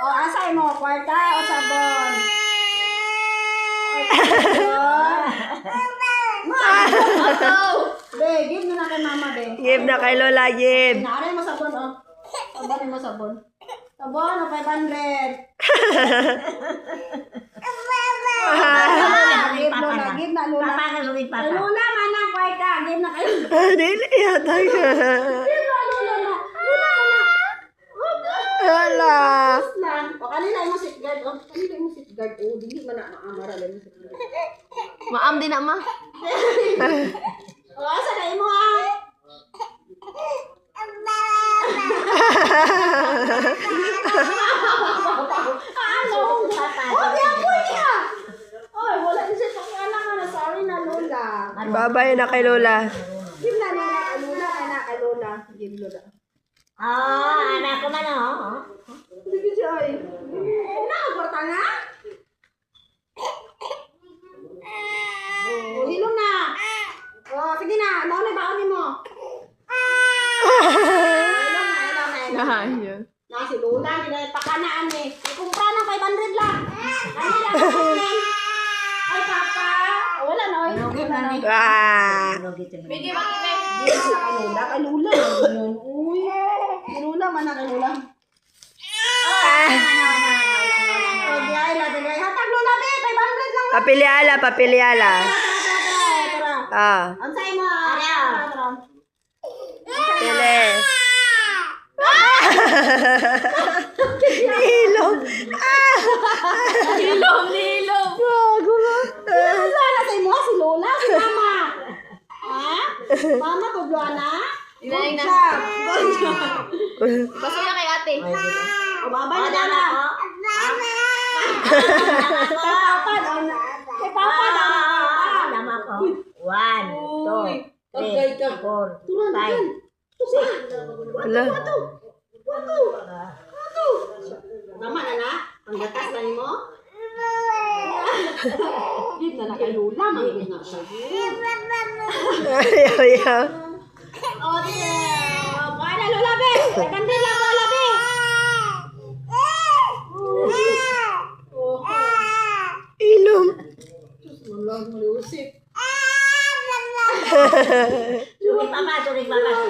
O, asay mo, kwarta o sabon? Be, give na kay mama, be. Give na kay Lola, give. Naaray mo sabon, o. Sabon mo sabon. Sabon, o 500. Give Lola, give na Lola. Kay Lola, manang kwarta. Give na kayo. Dili yata ka. Give na Lola na. Lola na. Hala. Lang. O, kanina yung seat guard, o. Kanina yung seat guard, o. Dili man na maamara lang yung seat guard. Maam din na ma. O, asa na imo, ha? Ano? Oh, di ako niya. Oy, wala din siya pakialam na. Sorry na, Lola. Babay na kay Lola. Give na nila kay Lola, kay Lola. Give Lola. Anak ko man, Sige siya, ay. Nakagwarta na? O, hilom na. O, sige na. Ano na baon mo? Hilom na. Ayun. Na si Lola, pakanaan eh. Ikumpra ng 500 lang. Ano lang? Ay, Papa. Wala na. Wala na. Ah. Bigay ba kita? Kay Lola. Kay Lola. Uy. Kay Lola, mana kay Lola. Hatag Lola, be. 500 lang. Papiliala, papiliala. Tara. Ah. Ang sa'yo mo. Tara. Pili. Nilong. Nilong. Gago ba? Wala sa imo si Lola, si Mama. Ha? Mama ko Joanna? Good job. Good job. Paso na kay ate. O babay na Joanna. Kay Papa na. Nama ko. 1, 2, 3, 4, 5, 6. Wala. Tama na na? Ang gatas na mo? Dito na kay Lola, mangin na siya. Ayaw, ayaw. O, sige. Kuha na Lola, be. 500 lang Lola, be. Ilong. Walang malusip. Sulit papa.